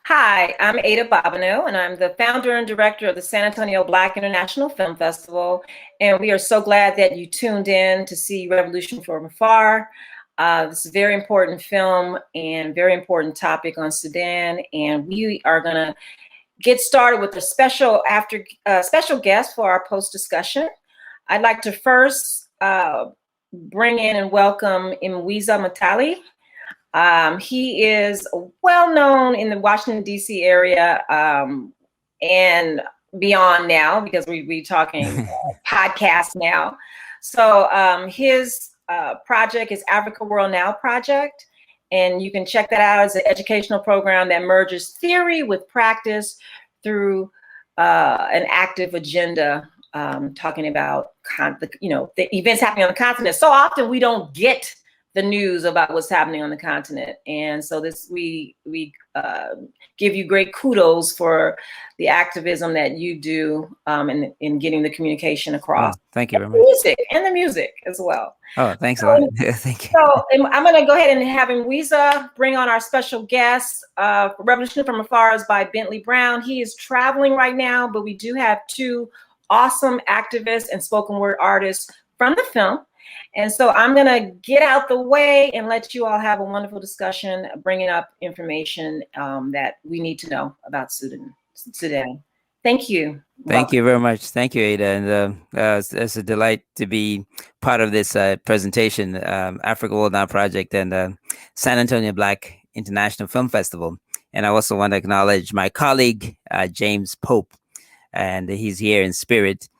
Hi, I'm Ada Bobineau, and I'm the founder and director of the San Antonio Black International Film Festival. And we are so glad that you tuned in to see Revolution from Afar. This is a very important film and very important topic on Sudan. And we are going to get started with a special guest for our post discussion. I'd like to first bring in and welcome Mwiza Munthali. He is well known in the Washington, D.C. area and beyond now, because we talking podcast now. So his project is Africa World Now Project. And you can check that out as an educational program that merges theory with practice through an active agenda, talking about the events happening on the continent. So often we don't get the news about what's happening on the continent, and so we give you great kudos for the activism that you do in getting the communication across. Oh, thank you very much. And the music as well. Oh, thanks a lot. Thank you. So I'm going to go ahead and have Mwiza bring on our special guest. Revolution from Afar is by Bentley Brown. He is traveling right now, but we do have two awesome activists and spoken word artists from the film. And so I'm going to get out the way and let you all have a wonderful discussion, bringing up information that we need to know about Sudan. Thank you. Thank you very much. Thank you, Ada. And it's a delight to be part of this presentation, Africa World Now Project and San Antonio Black International Film Festival. And I also want to acknowledge my colleague, James Pope, and he's here in spirit.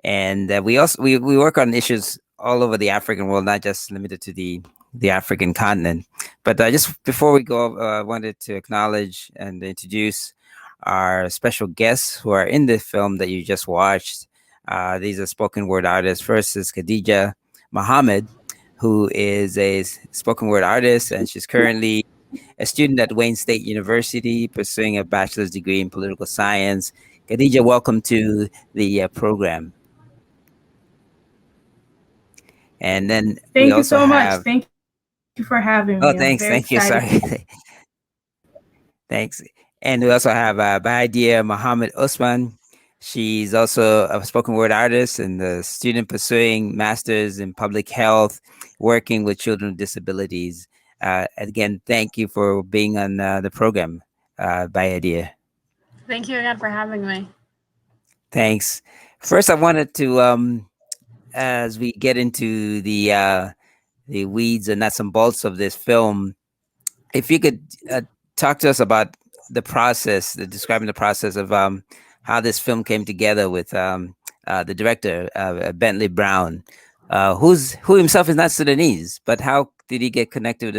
And we work on issues all over the African world, not just limited to the African continent. But just before we go, I wanted to acknowledge and introduce our special guests who are in the film that you just watched. These are spoken word artists. First is Khadega Mohammed, who is a spoken word artist, and she's currently a student at Wayne State University pursuing a bachelor's degree in political science. Khadega, welcome to the program. And then thank you so much. Thank you for having me. Oh, thanks. Thank you. Sorry. Thanks. And we also have Bayadir Mohamed-Osman. She's also a spoken word artist and a student pursuing master's in public health, working with children with disabilities. Again, thank you for being on the program, Bayadir. Thank you again for having me. Thanks. First, I wanted to as we get into the weeds and nuts and bolts of this film, if you could talk to us about the process, describing the process of how this film came together with the director, Bentley Brown, who himself is not Sudanese, but how did he get connected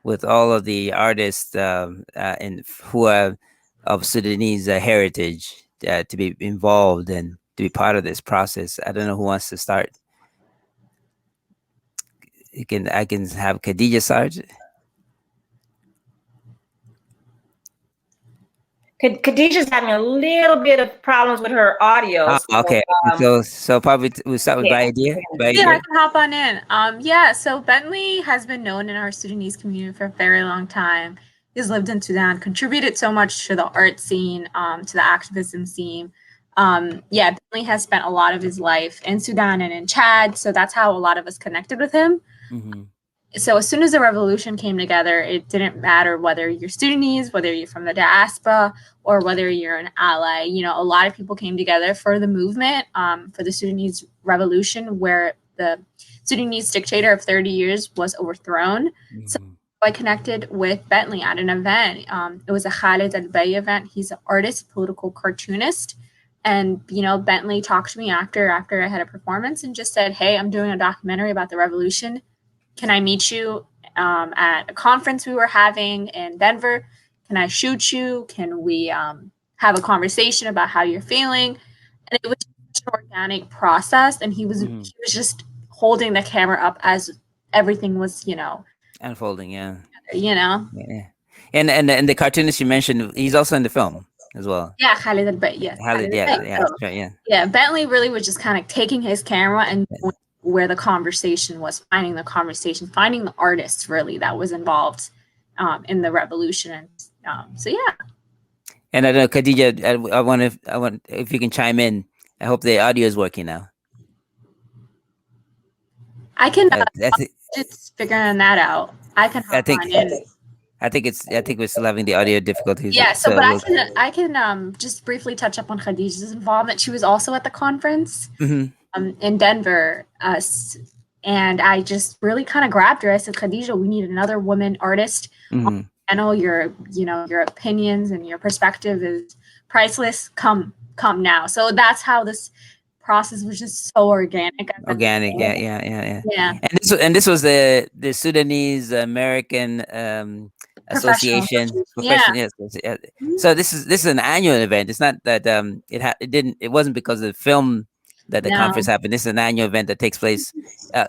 with all of the artists who are of Sudanese heritage to be involved and to be part of this process? I don't know who wants to start. I can have Khadega start. Khadija's having a little bit of problems with her audio. Oh, okay. So probably we'll start with Bayadir. Yeah, I can hop on in. So Bentley has been known in our Sudanese community for a very long time. He's lived in Sudan, contributed so much to the art scene, to the activism scene. Bentley has spent a lot of his life in Sudan and in Chad, so that's how a lot of us connected with him. Mm-hmm. So as soon as the revolution came together, it didn't matter whether you're Sudanese, whether you're from the diaspora, or whether you're an ally. You know, a lot of people came together for the movement, for the Sudanese revolution, where the Sudanese dictator of 30 years was overthrown. Mm-hmm. So I connected with Bentley at an event. It was a Khalid al-Bay event. He's an artist, political cartoonist. And, Bentley talked to me after I had a performance and just said, hey, I'm doing a documentary about the revolution. Can I meet you at a conference we were having in Denver? Can I shoot you? Can we have a conversation about how you're feeling? And it was just an organic process. And he was just holding the camera up as everything was, unfolding. Yeah. Yeah. And the cartoonist you mentioned, he's also in the film as well. Yeah, Khalid al-Bay. Yes. Khalid, that's right, yeah. Yeah, Bentley really was just kind of taking his camera and where the conversation was, finding the conversation, finding the artists really that was involved. in the revolution. And so yeah. And I don't know, Khadija, I want if you can chime in. I hope the audio is working now. I can just figuring that out. I can hop on in. I think we're still having the audio difficulties. Yeah, but I can just briefly touch up on Khadija's involvement. She was also at the conference in Denver, and I just really kind of grabbed her. I said, Khadija, we need another woman artist. I know your opinions and your perspective is priceless. Come now. So that's how this process was just so organic. Yeah. And this was the Sudanese American Association. Yeah. So this is an annual event. It's not that it wasn't because of the film that the conference happened. This is an annual event that takes place.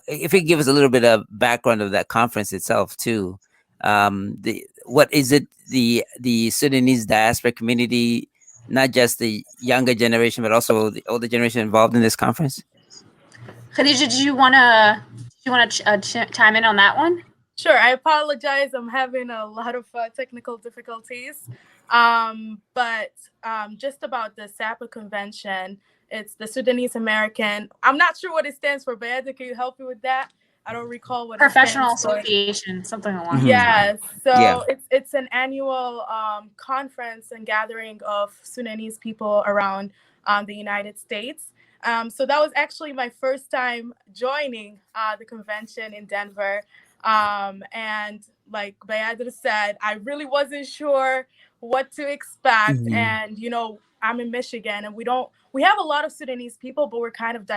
If you could give us a little bit of background of that conference itself too. What is it? The Sudanese diaspora community, not just the younger generation, but also the older generation involved in this conference? Khadija, do you want to chime in on that one? Sure. I apologize. I'm having a lot of technical difficulties. But just about the SABIFF convention, it's the Sudanese American. I'm not sure what it stands for. Bayadir, can you help me with that? I don't recall what Professional Association, something along those lines. Yes. So it's an annual conference and gathering of Sudanese people around the United States. So that was actually my first time joining the convention in Denver. And like Bayadir said, I really wasn't sure what to expect. And, I'm in Michigan and we have a lot of Sudanese people, but we're kind of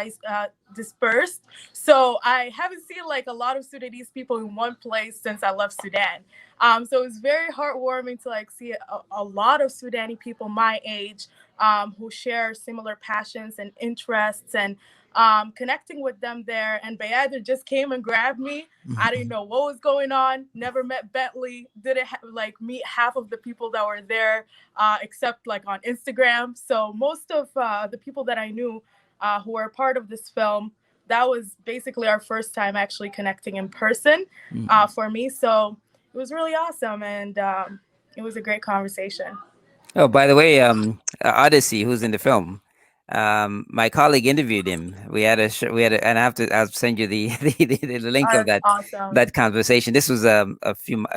dispersed. So I haven't seen like a lot of Sudanese people in one place since I left Sudan. So it was very heartwarming to like see a lot of Sudani people my age who share similar passions and interests, and connecting with them there. And Bayadir just came and grabbed me. I didn't know what was going on. Never met Bentley. Didn't meet half of the people that were there, except like on Instagram. So most of the people that I knew who were part of this film, that was basically our first time actually connecting in person for me. So it was really awesome, and it was a great conversation. Oh, by the way, Odyssey, who's in the film, my colleague interviewed him. And I'll send you the link of that awesome. That conversation. This was a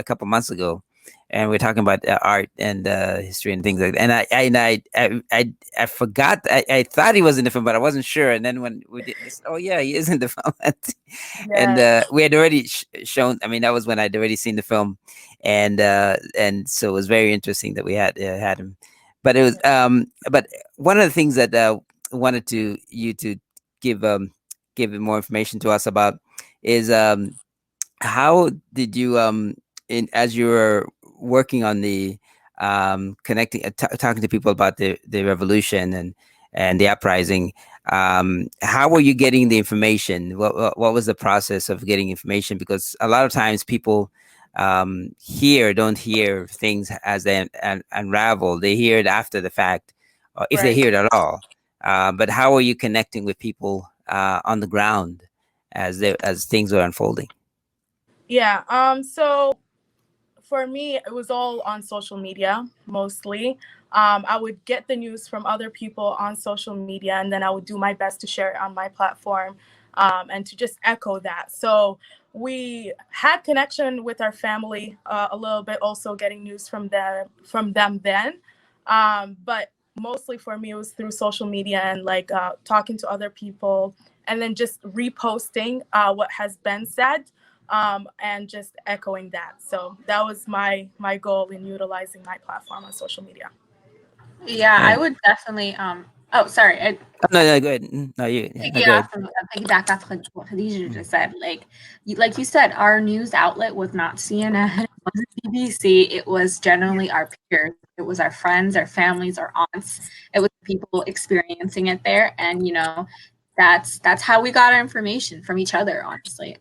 couple months ago, and we're talking about art and history and things like that. And I forgot. I thought he was in the film, but I wasn't sure. And then when we did this, oh yeah, he is in the film. And we had already shown. I mean, that was when I'd already seen the film, and so it was very interesting that we had him. But it was but one of the things that I wanted you to give more information to us about is how did you as you were working on the connecting talking to people about the revolution and the uprising, how were you getting the information? What was the process of getting information? Because a lot of times people don't hear things as they unravel. They hear it after the fact, or if they hear it at all. But how are you connecting with people on the ground as things are unfolding? Yeah. So for me, it was all on social media mostly. I would get the news from other people on social media, and then I would do my best to share it on my platform and to just echo that. So we had connection with our family a little bit, also getting news from them then. But mostly for me, it was through social media and talking to other people, and then just reposting what has been said and just echoing that. So that was my goal in utilizing my platform on social media. Yeah, I would definitely. Oh, sorry. No, go ahead. No, you. Piggyback off what Khadija just said. Like you said, our news outlet was not CNN, it wasn't BBC. It was generally our peers. It was our friends, our families, our aunts. It was people experiencing it there, and that's how we got our information from each other, honestly.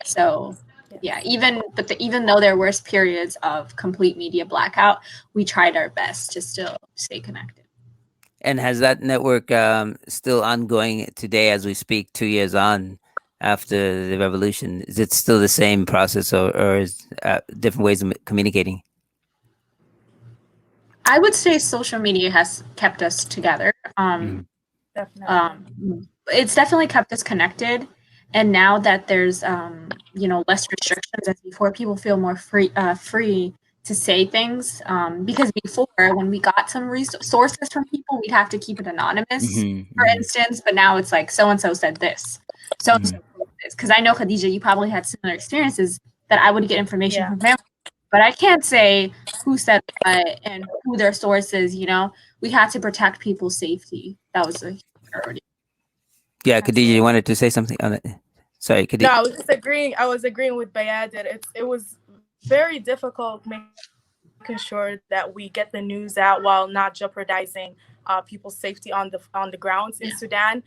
So yeah, even though there were periods of complete media blackout, we tried our best to still stay connected. And has that network still ongoing today as we speak, 2 years on? after the revolution? Is it still the same process, or is different ways of communicating? I would say social media has kept us together. Definitely. It's definitely kept us connected. And now that there's, less restrictions as before, people feel more free to say things. Because before, when we got some resources from people, we'd have to keep it anonymous, for instance. But now it's like, so-and-so said this. So-and-so said this. Because I know, Khadija, you probably had similar experiences that I would get information from them. But I can't say who said what and who their source is, We had to protect people's safety. That was a priority. Yeah, Khadija, you wanted to say something on it? Sorry, Khadija. No, I was just agreeing. I was agreeing with Bayadir. It was very difficult making sure that we get the news out while not jeopardizing people's safety on the grounds in Sudan,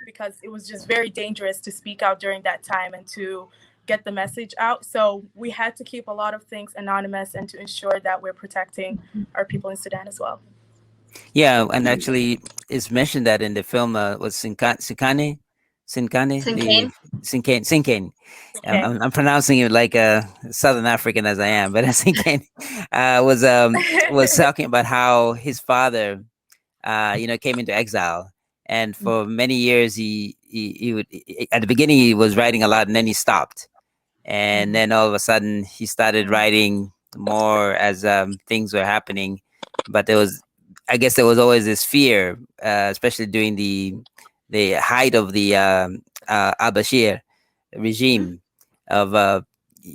because it was just very dangerous to speak out during that time and to get the message out. So we had to keep a lot of things anonymous and to ensure that we're protecting our people in Sudan as well. Yeah, and actually, it's mentioned that in the film was Sinkane. I'm pronouncing it like a Southern African as I am, but Sinkane was talking about how his father, came into exile, and for many years he would, at the beginning he was writing a lot, and then he stopped, and then all of a sudden he started writing more as things were happening, but I guess there was always this fear, especially during the height of the al-Bashir regime, of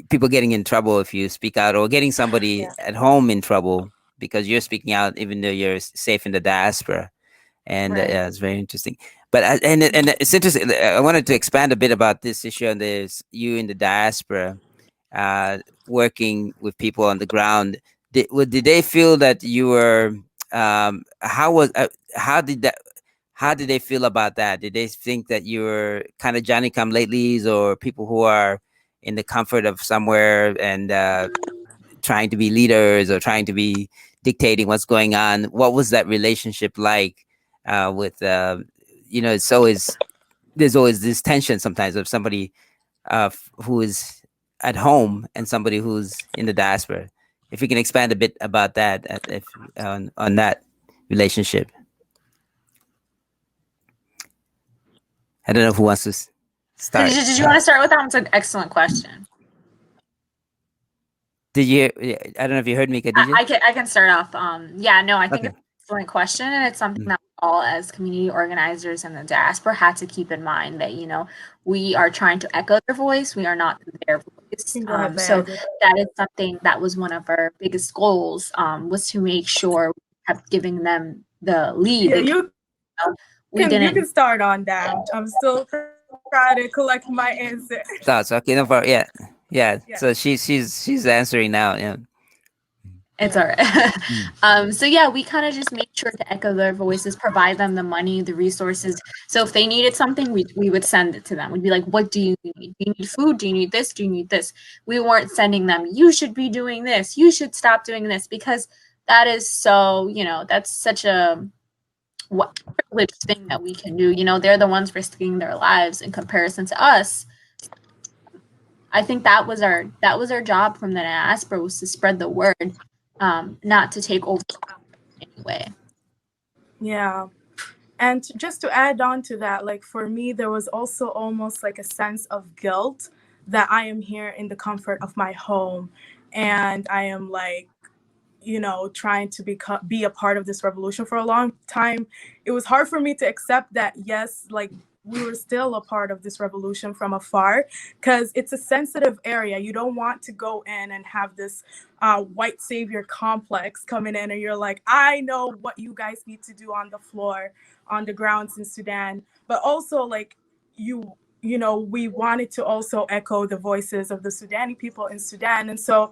people getting in trouble if you speak out, or getting somebody at home in trouble because you're speaking out, even though you're safe in the diaspora. And it's very interesting. But and it's interesting. I wanted to expand a bit about this issue on this. You in the diaspora, working with people on the ground. Did they feel that you were? How did they feel about that? Did they think that you were kind of Johnny come latelys, or people who are in the comfort of somewhere and trying to be leaders or trying to be dictating what's going on? What was that relationship like with it's always, there's always this tension sometimes of somebody who is at home and somebody who's in the diaspora. If you can expand a bit about that, on that relationship. I don't know who wants to start. Did you want to start with that? It's an excellent question. Did you hear? I don't know if you heard me, Khadija. I can start off. I think it's an excellent question, and it's something that all as community organizers in the diaspora had to keep in mind, that we are trying to echo their voice. We are not their voice. So that is something that was one of our biggest goals, was to make sure we kept giving them the lead. You can start on that. I'm still trying to collect my answer. Thoughts? Okay, no problem. Yeah. So she's answering now. Yeah. It's all right. So we kind of just made sure to echo their voices, provide them the money, the resources. So if they needed something, we would send it to them. We'd be like, what do you need? Do you need food? Do you need this? Do you need this? We weren't sending them, you should be doing this. You should stop doing this, because that is so, that's such a privileged thing that we can do. They're the ones risking their lives in comparison to us. I think that was our job from the diaspora, was to spread the word. Not to take over anyway. Yeah. And just to add on to that, like for me, there was also almost like a sense of guilt that I am here in the comfort of my home, and I am like, trying to be a part of this revolution for a long time. It was hard for me to accept that, yes, like we were still a part of this revolution from afar, because it's a sensitive area. You don't want to go in and have this white savior complex coming in, and you're like, I know what you guys need to do on the floor, on the grounds in Sudan. But also, like, we wanted to also echo the voices of the Sudani people in Sudan. And so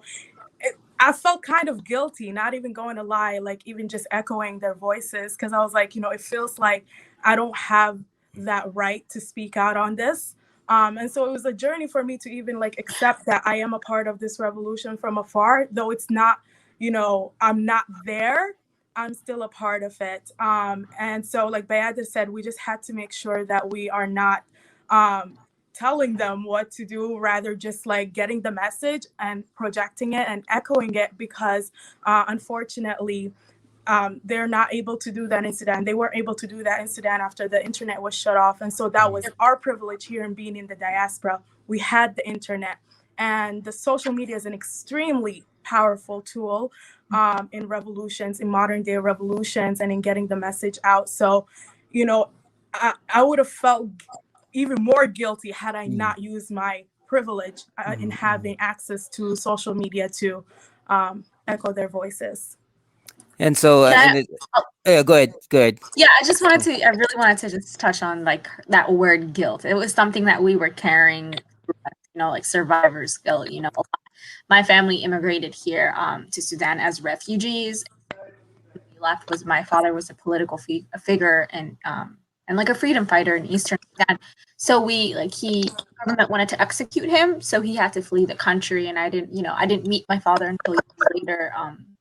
I felt kind of guilty, not even going to lie, like even just echoing their voices, because I was like, it feels like I don't have that right to speak out on this. And so it was a journey for me to even like accept that I am a part of this revolution from afar, though it's not, I'm not there, I'm still a part of it. And so like Bayadir said, we just had to make sure that we are not, telling them what to do, rather just like getting the message and projecting it and echoing it, because unfortunately they're not able to do that in Sudan. They weren't able to do that in Sudan after the internet was shut off. And so that was our privilege here in being in the diaspora. We had the internet, and the social media is an extremely powerful tool in revolutions, in modern day revolutions, and in getting the message out. So, you know, I would have felt even more guilty had I not used my privilege in having access to social media to echo their voices. And so, go ahead. Yeah, I really wanted to just touch on like that word guilt. It was something that we were carrying, you know, like survivor's guilt. You know, my family immigrated here to Sudan as refugees. When we left, my father was a political figure and like a freedom fighter in Eastern Sudan. So government wanted to execute him, so he had to flee the country. And I didn't meet my father until later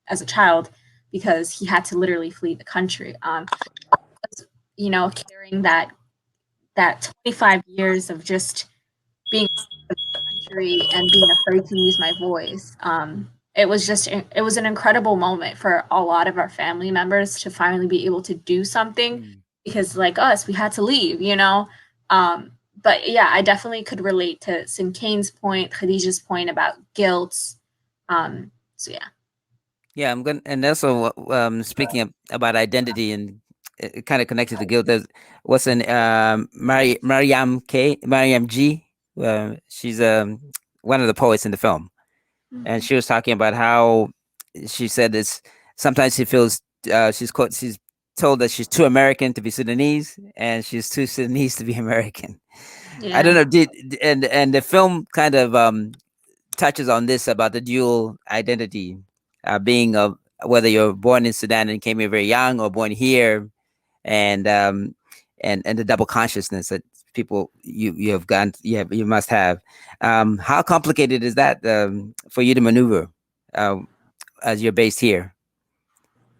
as a child, because he had to literally flee the country. You know, carrying that 25 years of just being in the country and being afraid to use my voice. It was an incredible moment for a lot of our family members to finally be able to do something, because like us, we had to leave, you know? But yeah, I definitely could relate to Sinkane's point, Khadija's point about guilt. So yeah. Yeah, I'm going, and also speaking about identity and kind of connected to guilt. There's what's in Mariam G. She's one of the poets in the film, and she was talking about how she said this. Sometimes she feels she's told that she's too American to be Sudanese, and she's too Sudanese to be American. Yeah. I don't know. And the film kind of touches on this about the dual identity. Being whether you're born in Sudan and came here very young, or born here, and the double consciousness that people you must have. How complicated is that for you to maneuver as you're based here,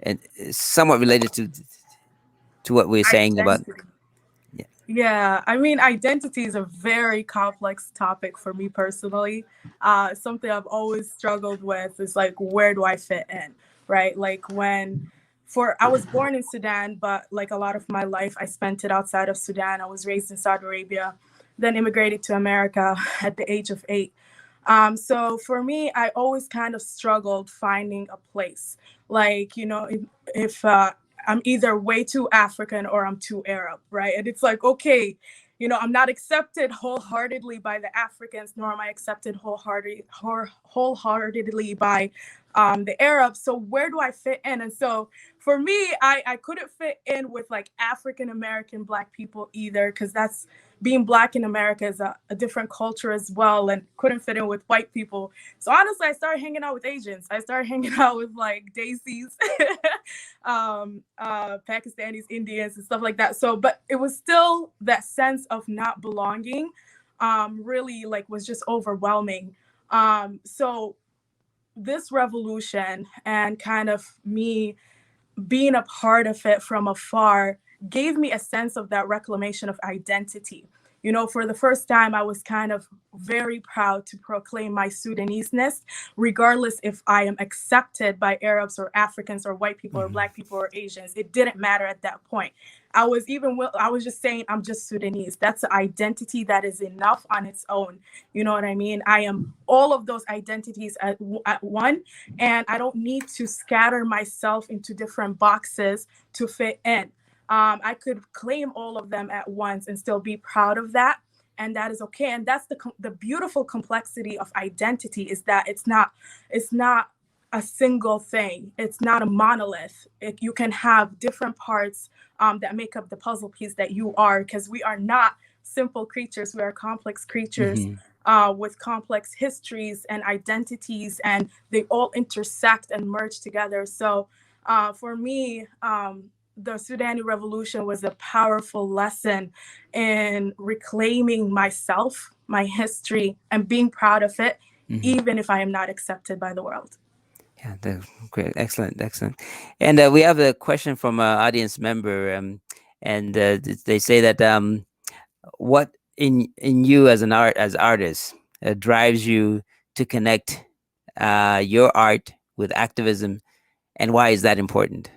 and it's somewhat related to what we're saying about. Yeah, I mean, identity is a very complex topic for me personally. Something I've always struggled with is like, where do I fit in, right? Like I was born in Sudan, but like a lot of my life, I spent it outside of Sudan. I was raised in Saudi Arabia, then immigrated to America at the age of 8. So for me, I always kind of struggled finding a place. Like, you know, if I'm either way too African or I'm too Arab, right? And it's like, okay, you know, I'm not accepted wholeheartedly by the Africans, nor am I accepted wholeheartedly by the Arabs. So where do I fit in? And so for me, I couldn't fit in with like African-American Black people either, because that's being Black in America is a different culture as well, and couldn't fit in with white people. So honestly, I started hanging out with Asians. I started hanging out with like Desis, Pakistanis, Indians, and stuff like that. So, but it was still that sense of not belonging, really like was just overwhelming. So this revolution and kind of me being a part of it from afar gave me a sense of that reclamation of identity. You know, for the first time, I was kind of very proud to proclaim my Sudanese-ness, regardless if I am accepted by Arabs or Africans or white people or Black people or Asians. It didn't matter at that point. I was just saying, I'm just Sudanese. That's an identity that is enough on its own. You know what I mean? I am all of those identities at one, and I don't need to scatter myself into different boxes to fit in. I could claim all of them at once and still be proud of that. And that is okay. And that's the beautiful complexity of identity, is that it's not a single thing. It's not a monolith. You can have different parts that make up the puzzle piece that you are, because we are not simple creatures. We are complex creatures with complex histories and identities, and they all intersect and merge together. So for me, the Sudanese Revolution was a powerful lesson in reclaiming myself, my history, and being proud of it, even if I am not accepted by the world. Yeah, great, excellent. And we have a question from an audience member, and they say that what in you as as artist drives you to connect your art with activism, and why is that important?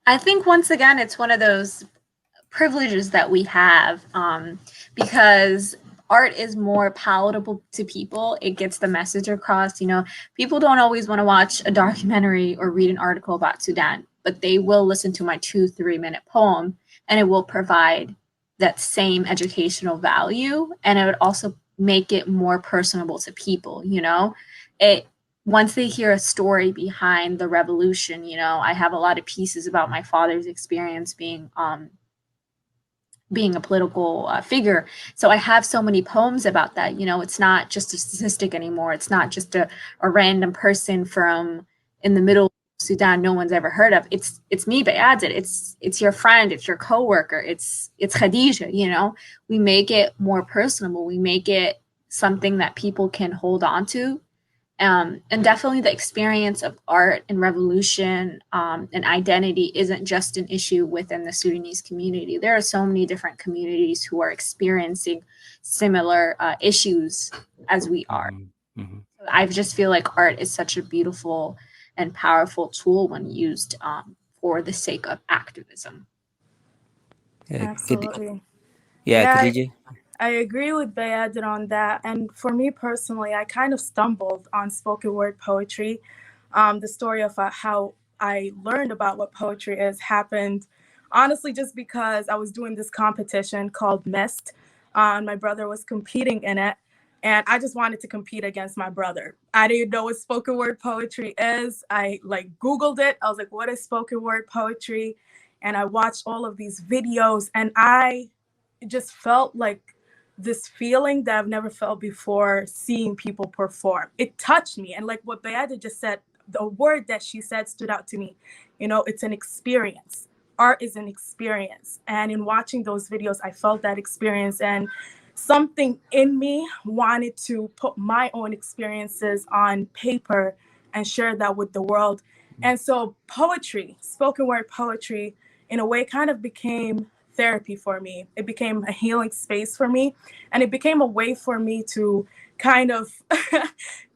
I think once again, it's one of those privileges that we have, because art is more palatable to people. It gets the message across. You know, people don't always want to watch a documentary or read an article about Sudan, but they will listen to my 2-3 minute poem, and it will provide that same educational value, and it would also make it more personable to people. You know, it once they hear a story behind the revolution. You know, I have a lot of pieces about my father's experience being a political figure. So I have so many poems about that. You know, it's not just a statistic anymore. It's not just a random person from in the middle of Sudan no one's ever heard of. It's me, Bayadir. It's your friend. It's your coworker. It's Khadija. You know, we make it more personable. We make it something that people can hold on to. And definitely the experience of art and revolution and identity isn't just an issue within the Sudanese community. There are so many different communities who are experiencing similar issues as we are. Mm-hmm. I just feel like art is such a beautiful and powerful tool when used for the sake of activism. Absolutely. Khadija? I agree with Bayadir on that. And for me personally, I kind of stumbled on spoken word poetry. The story of how I learned about what poetry is happened, honestly, just because I was doing this competition called Mist. My brother was competing in it, and I just wanted to compete against my brother. I didn't know what spoken word poetry is. I Googled it. I was like, what is spoken word poetry? And I watched all of these videos, and I just felt like this feeling that I've never felt before seeing people perform. It touched me. And like what Bayadir just said, the word that she said stood out to me. You know, it's an experience. Art is an experience. And in watching those videos, I felt that experience, and something in me wanted to put my own experiences on paper and share that with the world. And so poetry, spoken word poetry, in a way kind of became therapy for me. It became a healing space for me, and it became a way for me to kind of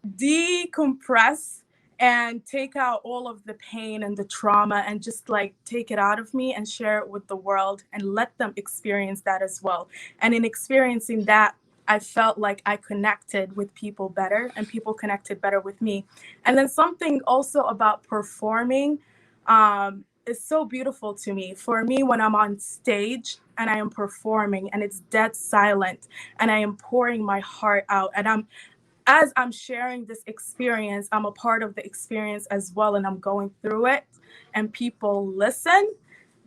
decompress and take out all of the pain and the trauma and just take it out of me and share it with the world and let them experience that as well. And in experiencing that, I felt like I connected with people better, and people connected better with me. And then something also about performing, is so beautiful to me. For me, when I'm on stage and I am performing and it's dead silent and I am pouring my heart out, and as I'm sharing this experience, I'm a part of the experience as well, and I'm going through it and people listen.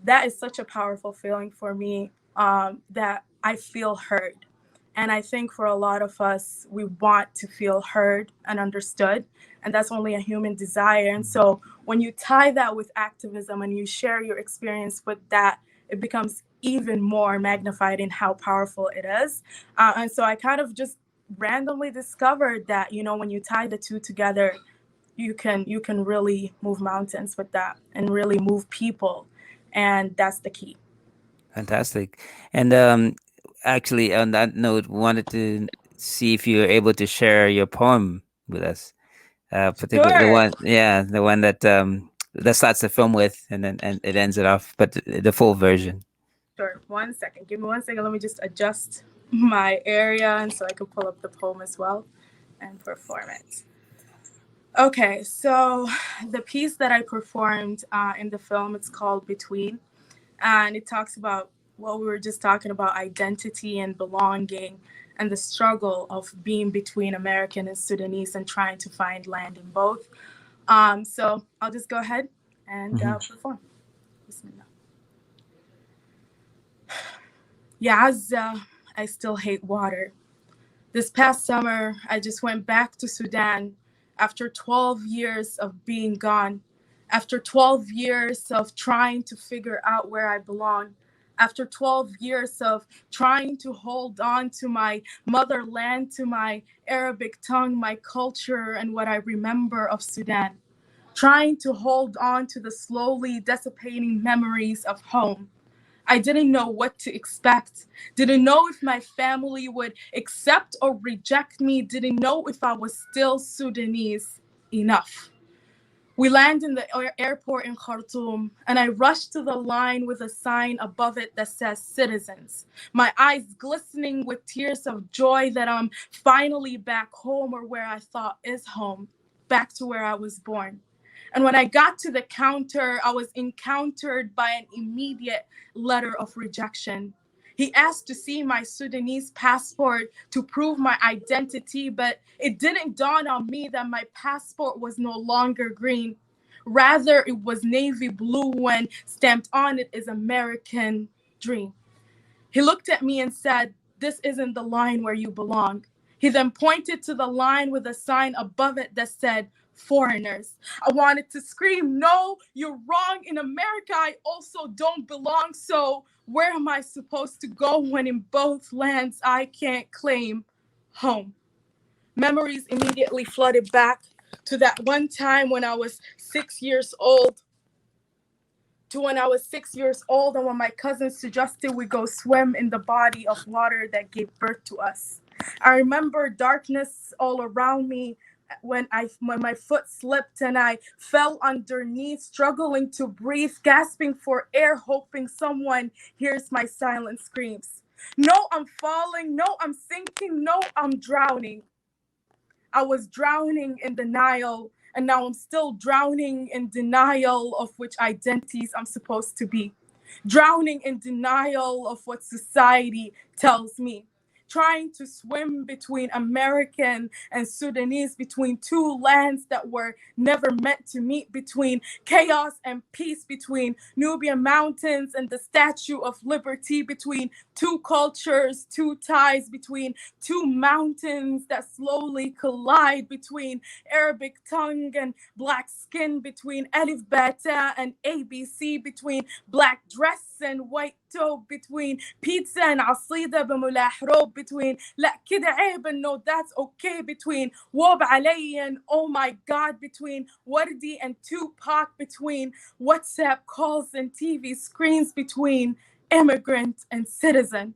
That is such a powerful feeling for me, that I feel heard. And I think for a lot of us, we want to feel heard and understood, and that's only a human desire. And so when you tie that with activism and you share your experience with that, it becomes even more magnified in how powerful it is. And so I kind of just randomly discovered that, you know, when you tie the two together, you can really move mountains with that and really move people. And that's the key. Fantastic. And actually, on that note, wanted to see if you were able to share your poem with us. Particularly Sure. the one that starts the film with, and it ends it off, but the full version. Sure. 1 second. Give me 1 second. Let me just adjust my area, and so I can pull up the poem as well and perform it. Okay, so the piece that I performed in the film, it's called Between, and it talks about what we were just talking about, identity and belonging, and the struggle of being between American and Sudanese and trying to find land in both. So I'll just go ahead and perform. Bismillah. Ya Azza, I still hate water. This past summer, I just went back to Sudan after 12 years of being gone, after 12 years of trying to figure out where I belong, after 12 years of trying to hold on to my motherland, to my Arabic tongue, my culture, and what I remember of Sudan, trying to hold on to the slowly dissipating memories of home. I didn't know what to expect. Didn't know if my family would accept or reject me. Didn't know if I was still Sudanese enough. We land in the airport in Khartoum, and I rush to the line with a sign above it that says citizens. My eyes glistening with tears of joy that I'm finally back home, or where I thought is home, back to where I was born. And when I got to the counter, I was encountered by an immediate letter of rejection. He asked to see my Sudanese passport to prove my identity, but it didn't dawn on me that my passport was no longer green. Rather, it was navy blue when stamped on it is American dream. He looked at me and said, "This isn't the line where you belong." He then pointed to the line with a sign above it that said, foreigners. I wanted to scream, "No, you're wrong. In America, I also don't belong. So where am I supposed to go when in both lands I can't claim home?" Memories immediately flooded back to that one time when I was 6 years old. And when my cousins suggested we go swim in the body of water that gave birth to us. I remember darkness all around me when my foot slipped and I fell underneath, struggling to breathe, gasping for air, hoping someone hears my silent screams. No, I'm falling. No, I'm sinking. No, I'm drowning. I was drowning in denial, and now I'm still drowning in denial of which identities I'm supposed to be. Drowning in denial of what society tells me. Trying to swim between American and Sudanese, between two lands that were never meant to meet, between chaos and peace, between Nubian mountains and the Statue of Liberty, between two cultures, two ties, between two mountains that slowly collide, between Arabic tongue and black skin, between Alif Bata and ABC, between black dress and white taupe, between pizza and عصيدة بملاح روب, between لا كده عيب and no that's okay, between واب علي and oh my god, between Wardi and Tupac, between WhatsApp calls and TV screens, between immigrant and citizen,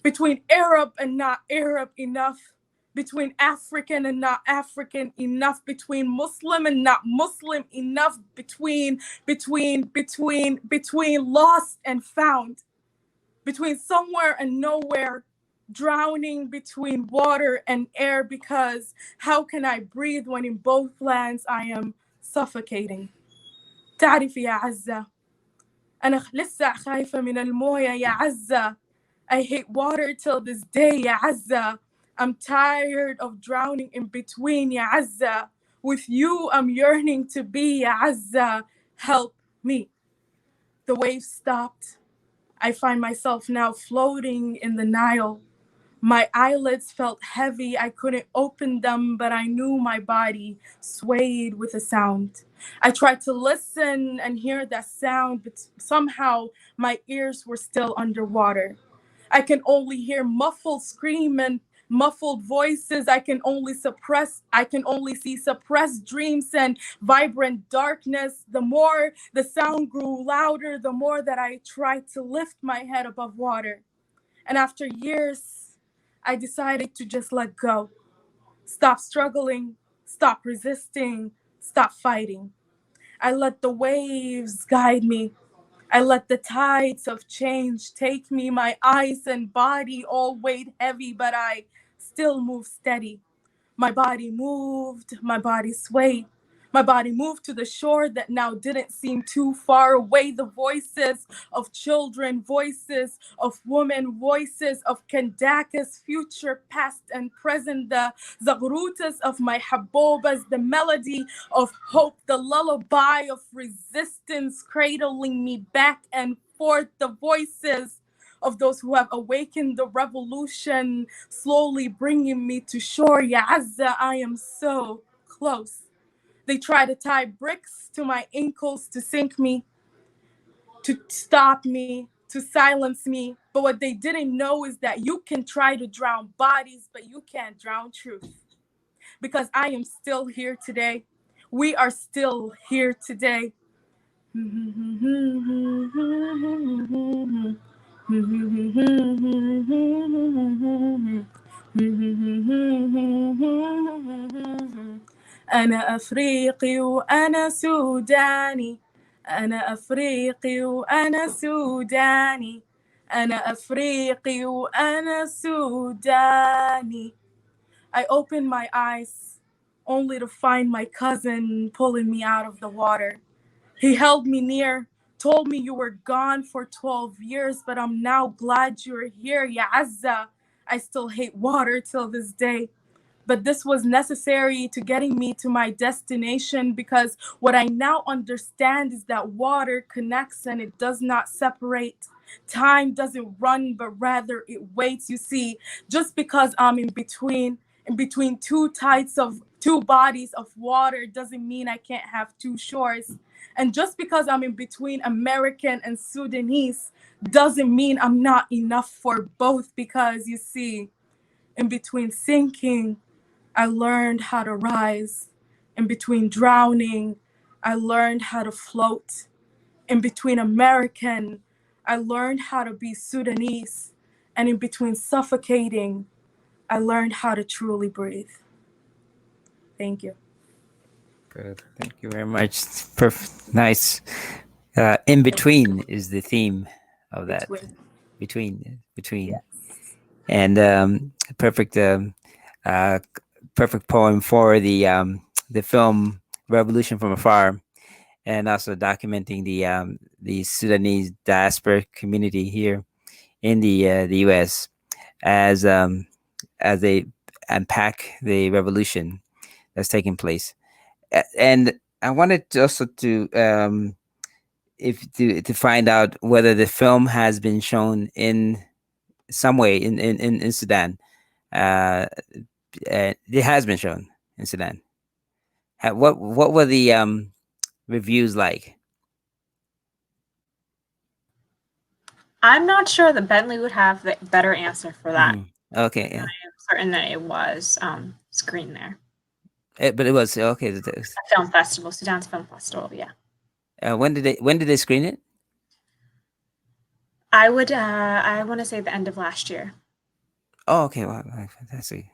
between Arab and not Arab enough, between African and not African enough, between Muslim and not Muslim enough, between lost and found, between somewhere and nowhere, drowning between water and air, because how can I breathe when in both lands I am suffocating? تعرفي يا عزة أنا لسه خايفة من الموية يا عزة. I hate water till this day يا عزة. I'm tired of drowning in between يا عزة. With you I'm yearning to be يا عزة. Help me. The waves stopped. I find myself now floating in the Nile. My eyelids felt heavy. I couldn't open them, but I knew my body swayed with a sound. I tried to listen and hear that sound, but somehow my ears were still underwater. I can only hear muffled scream and muffled voices. I can only see suppressed dreams and vibrant darkness. The more the sound grew louder, the more that I tried to lift my head above water. And after years, I decided to just let go. Stop struggling, stop resisting, stop fighting. I let the waves guide me. I let the tides of change take me. My eyes and body all weighed heavy, but I still moved steady. My body moved, my body swayed. My body moved to the shore that now didn't seem too far away. The voices of children, voices of women, voices of Kandaka's future, past and present, the zagrutas of my habobas, the melody of hope, the lullaby of resistance cradling me back and forth, the voices of those who have awakened the revolution, slowly bringing me to shore. Ya Azza, I am so close. They try to tie bricks to my ankles to sink me, to stop me, to silence me. But what they didn't know is that you can try to drown bodies, but you can't drown truth. Because I am still here today. We are still here today. أنا أفريقي وأنا سوداني، أنا أفريقي وأنا سوداني، أنا أفريقي وأنا سوداني. I opened my eyes only to find my cousin pulling me out of the water. He held me near, told me you were gone for 12 years, but I'm now glad you're here, Ya Azza. I still hate water till this day. But this was necessary to getting me to my destination, because what I now understand is that water connects and it does not separate. Time doesn't run, but rather it waits. You see, just because I'm in between two bodies of water doesn't mean I can't have two shores. And just because I'm in between American and Sudanese doesn't mean I'm not enough for both, because you see, in between sinking, I learned how to rise. In between drowning, I learned how to float. In between American, I learned how to be Sudanese. And in between suffocating, I learned how to truly breathe. Thank you. Good. Thank you very much. Perfect. Nice. In between is the theme of that. Between. Yes. And perfect. Perfect poem for the film Revolution from Afar, and also documenting the Sudanese diaspora community here in the U.S. as they unpack the revolution that's taking place. And I wanted also to find out whether the film has been shown in some way in Sudan. It has been shown in Sudan. What were the reviews like? I'm not sure that Bentley would have the better answer for that. Okay, yeah. I am certain that it was screened there. But it was okay. A film festival, Sudan's film festival. Yeah. When did they screen it? I want to say the end of last year. Oh, okay. Wow, fantastic.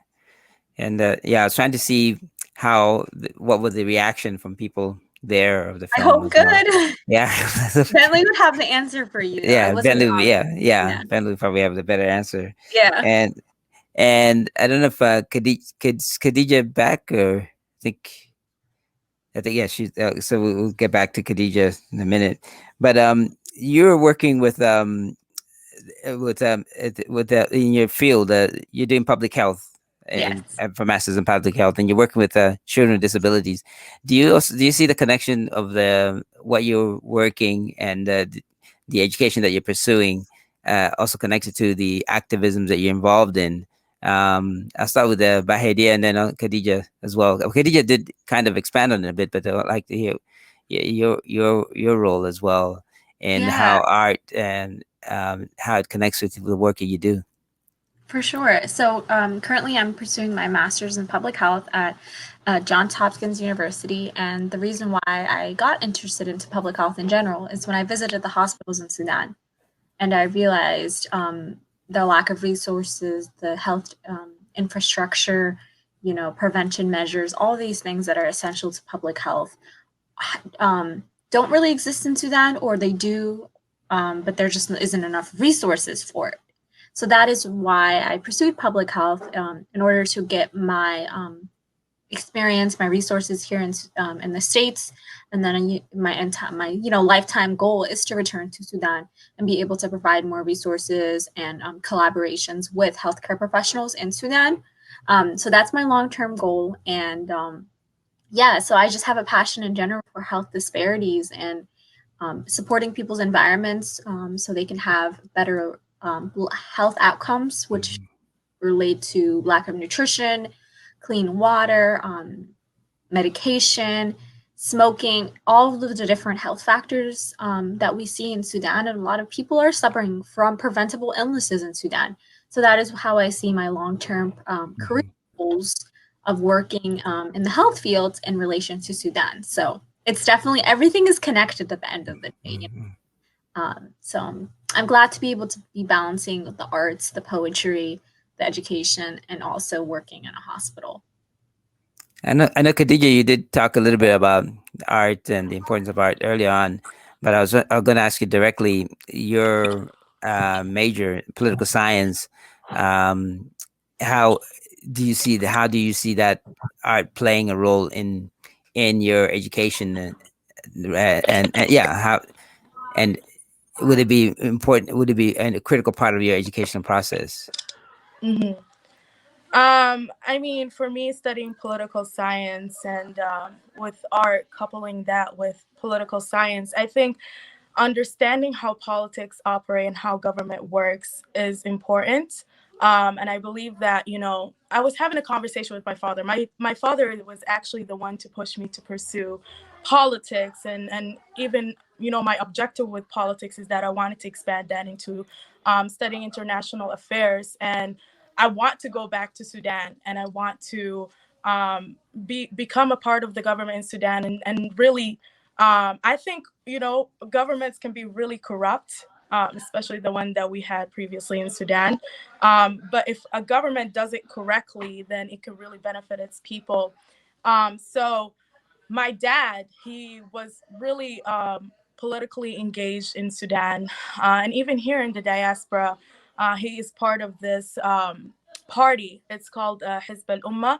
And I was trying to see what was the reaction from people there of the film. I hope good. Well. Yeah. Bentley would have the answer for you. Yeah, Bentley. Yeah. Bentley would probably have the better answer. Yeah. And I don't know if Khadija back, or I think yeah, she's. So we'll get back to Khadija in a minute. But you're working with in your field. You're doing public health. Yes. And for masters in public health, and you're working with children with disabilities. Do you see the connection of what you're working and the education that you're pursuing also connected to the activisms that you're involved in? I'll start with Bayadir and then Khadija as well. Khadija did kind of expand on it a bit, but I'd like to hear your role as well, and how art and how it connects with the work that you do. For sure. So currently I'm pursuing my master's in public health at Johns Hopkins University. And the reason why I got interested into public health in general is when I visited the hospitals in Sudan. And I realized the lack of resources, the health infrastructure, prevention measures, all these things that are essential to public health don't really exist in Sudan, or they do, but there just isn't enough resources for it. So that is why I pursued public health in order to get my experience, my resources here in the States, and then my lifetime goal is to return to Sudan and be able to provide more resources and collaborations with healthcare professionals in Sudan. So that's my long-term goal, and so I just have a passion in general for health disparities and supporting people's environments so they can have better health outcomes, which relate to lack of nutrition, clean water, medication, smoking, all of the different health factors that we see in Sudan. And a lot of people are suffering from preventable illnesses in Sudan. So that is how I see my long-term career goals of working in the health fields in relation to Sudan. So it's definitely, everything is connected at the end of the day. So I'm glad to be able to be balancing the arts, the poetry, the education, and also working in a hospital. I know, Khadija, you did talk a little bit about art and the importance of art early on, but I was going to ask you directly, your major, political science, how do you see that art playing a role in your education, and yeah, and would it be important? Would it be a critical part of your educational process? Mm-hmm. I mean, for me, studying political science and with art, coupling that with political science, I think understanding how politics operate and how government works is important. And I believe that, I was having a conversation with my father. My father was actually the one to push me to pursue politics. And even, my objective with politics is that I wanted to expand that into studying international affairs. And I want to go back to Sudan, and I want to become a part of the government in Sudan, and really, I think, governments can be really corrupt, especially the one that we had previously in Sudan. But if a government does it correctly, then it can really benefit its people. So my dad, he was really politically engaged in Sudan, and even here in the diaspora, he is part of this party. It's called Hizb al-Ummah.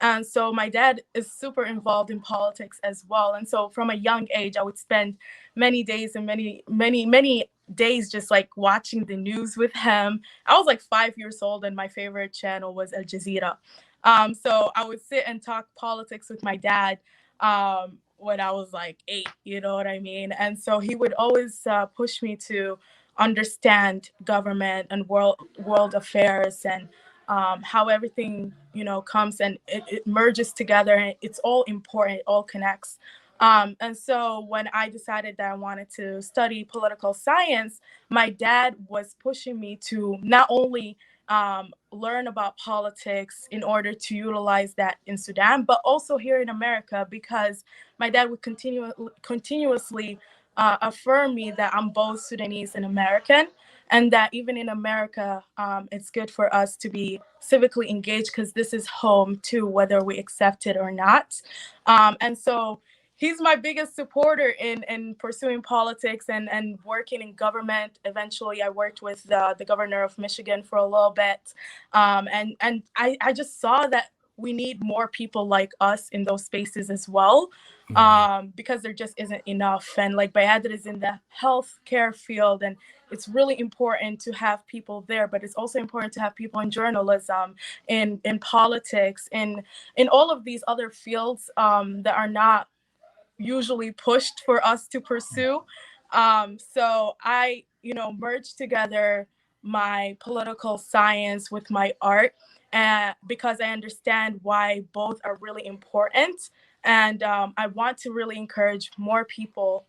And so my dad is super involved in politics as well. And so from a young age, I would spend many days and many days just like watching the news with him. I was like 5 years old, and my favorite channel was Al Jazeera. So I would sit and talk politics with my dad when I was like 8, you know what I mean? And so he would always push me to understand government and world affairs, and how everything, comes and it merges together, and it's all important, it all connects. And so when I decided that I wanted to study political science, my dad was pushing me to not only learn about politics in order to utilize that in Sudan, but also here in America, because my dad would continuously affirm me that I'm both Sudanese and American, and that even in America, it's good for us to be civically engaged, because this is home too, whether we accept it or not. And so he's my biggest supporter in pursuing politics and working in government. Eventually, I worked with the governor of Michigan for a little bit. And I just saw that we need more people like us in those spaces as well, because there just isn't enough. And like Bayadir is in the healthcare field, and it's really important to have people there, but it's also important to have people in journalism, in politics, in all of these other fields that are not usually pushed for us to pursue. So I, merged together my political science with my art, because I understand why both are really important. And I want to really encourage more people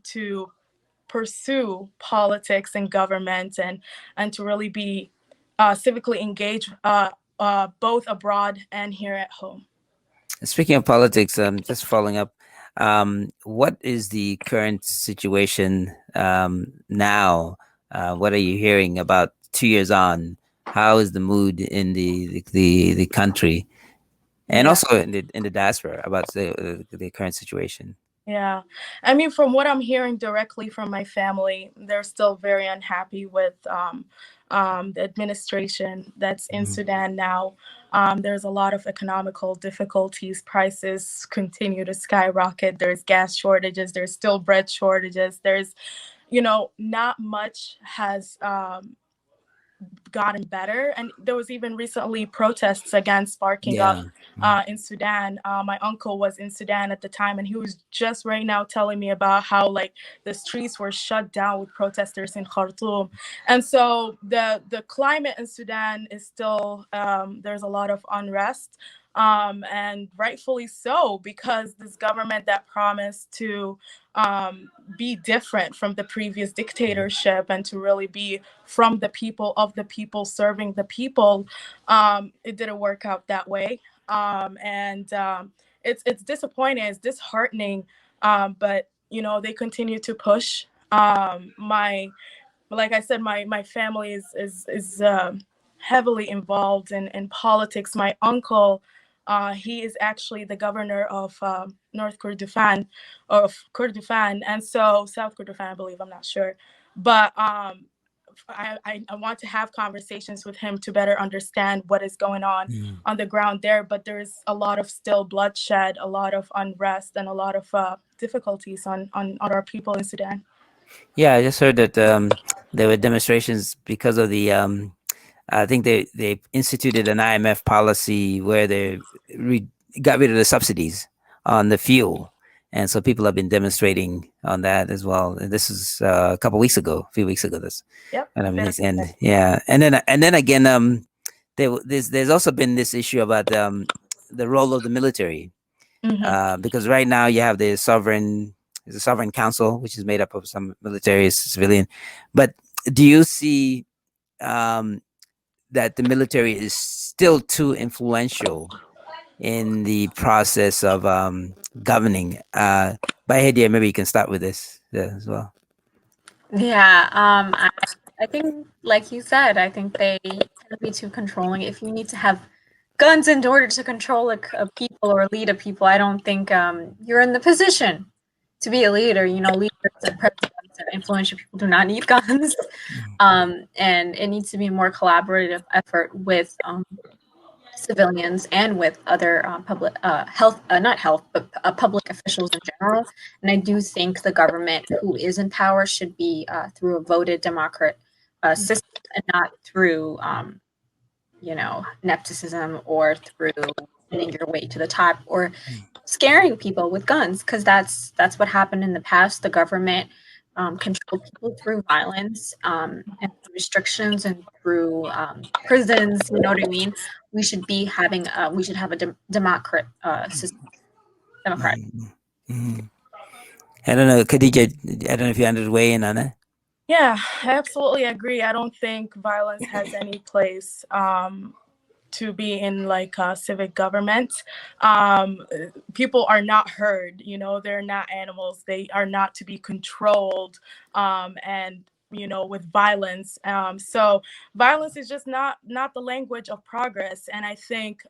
to pursue politics and government, and to really be civically engaged, both abroad and here at home. Speaking of politics, just following up, what is the current situation now? What are you hearing about 2 years on? How is the mood in the country, and also in the diaspora about the current situation? Yeah, I mean, from what I'm hearing directly from my family, they're still very unhappy with the administration that's in Sudan now. There's a lot of economical difficulties. Prices continue to skyrocket. There's gas shortages. There's still bread shortages. There's, not much has gotten better. And there was even recently protests again sparking up in Sudan. My uncle was in Sudan at the time, and he was just right now telling me about how like the streets were shut down with protesters in Khartoum. And so the climate in Sudan is still, there's a lot of unrest. And rightfully so, because this government that promised to be different from the previous dictatorship and to really be from the people, of the people, serving the people, it didn't work out that way. And it's disappointing, it's disheartening But they continue to push. Like I said, my family is heavily involved in politics. My uncle, he is actually the governor of North Kordofan, and so South Kordofan, I believe. I'm not sure, but I want to have conversations with him to better understand what is going on the ground there. But there's a lot of still bloodshed, a lot of unrest, and a lot of difficulties on our people in Sudan. Yeah, I just heard that there were demonstrations because of the I think they instituted an IMF policy where they got rid of the subsidies on the fuel, and so people have been demonstrating on that as well. And this is a few weeks ago. This, Yep. and yeah, and then again, there's also been this issue about the role of the military, because right now you have the sovereign council, which is made up of some military, civilian. But do you see that the military is still too influential in the process of governing? Bayadir, maybe you can start with this as well. Yeah, I think, like you said, I think they tend to be too controlling. If you need to have guns in order to control a people or lead a people, I don't think you're in the position to be a leader. Leaders and presidents and influential people do not need guns. And it needs to be a more collaborative effort with civilians and with other public public officials in general. And I do think the government who is in power should be through a voted democrat system, and not through nepotism or through getting your way to the top or scaring people with guns, because that's what happened in the past. The government controlled people through violence and restrictions and through prisons. You know what I mean? We should be having we should have a democrat system. Democrat. I don't know, Khadija. I don't know if you wanted to weigh in on it. Yeah, I absolutely agree. I don't think violence has any place to be in civic government. People are not heard, they're not animals. They are not to be controlled and with violence. So violence is just not the language of progress. And I think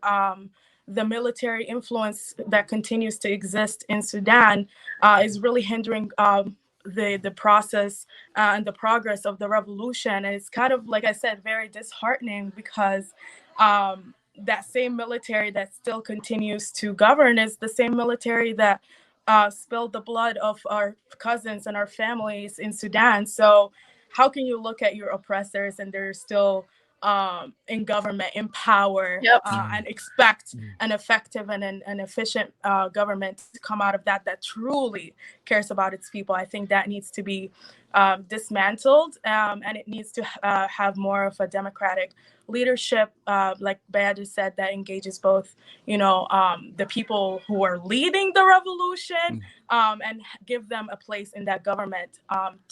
the military influence that continues to exist in Sudan is really hindering the process and the progress of the revolution. And it's kind of, like I said, very disheartening, because that same military that still continues to govern is the same military that spilled the blood of our cousins and our families in Sudan. So how can you look at your oppressors and they're still in government, in power, and expect an effective and an efficient government to come out of that truly cares about its people? I think that needs to be dismantled, and it needs to have more of a democratic leadership, like Bayadir said, that engages both, the people who are leading the revolution, and give them a place in that government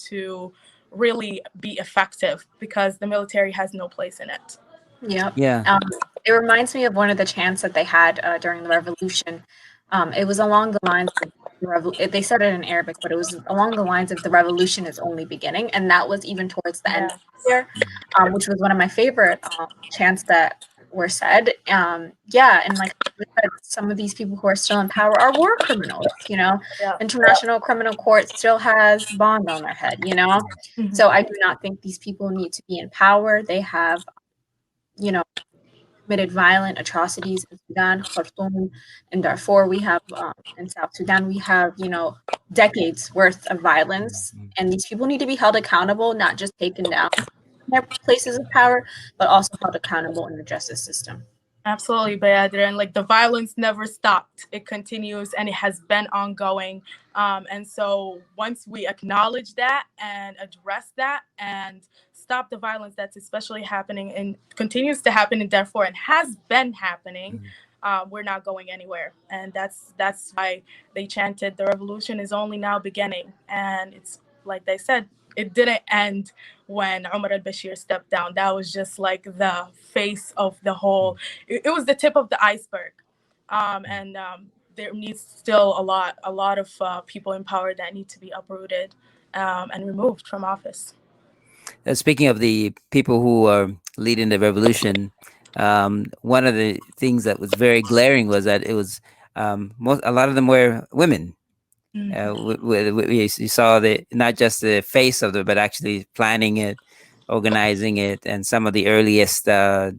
to really be effective, because the military has no place in it. Yeah. It reminds me of one of the chants that they had during the revolution. It was along the lines of they said it in Arabic, but it was along the lines of the revolution is only beginning. And that was even towards the end of the year, which was one of my favorite chants that were said. And like some of these people who are still in power are war criminals, International Criminal Court still has bond on their head, So I do not think these people need to be in power. They have, committed violent atrocities in Sudan, Khartoum, and Darfur. We have in South Sudan, we have, decades worth of violence, and these people need to be held accountable, not just taken down from their places of power, but also held accountable in the justice system. Absolutely, Bayadir. And the violence never stopped. It continues and it has been ongoing. And so once we acknowledge that and address that and stop the violence that's especially happening and continues to happen in Darfur and has been happening, we're not going anywhere. And that's why they chanted the revolution is only now beginning. And it's like they said, it didn't end when Omar al-Bashir stepped down. That was just the face of the whole, it was the tip of the iceberg. And there needs still a lot of people in power that need to be uprooted and removed from office. Speaking of the people who are leading the revolution, one of the things that was very glaring was that it was a lot of them were women. You saw not just the face of it, but actually planning it, organizing it, and some of the earliest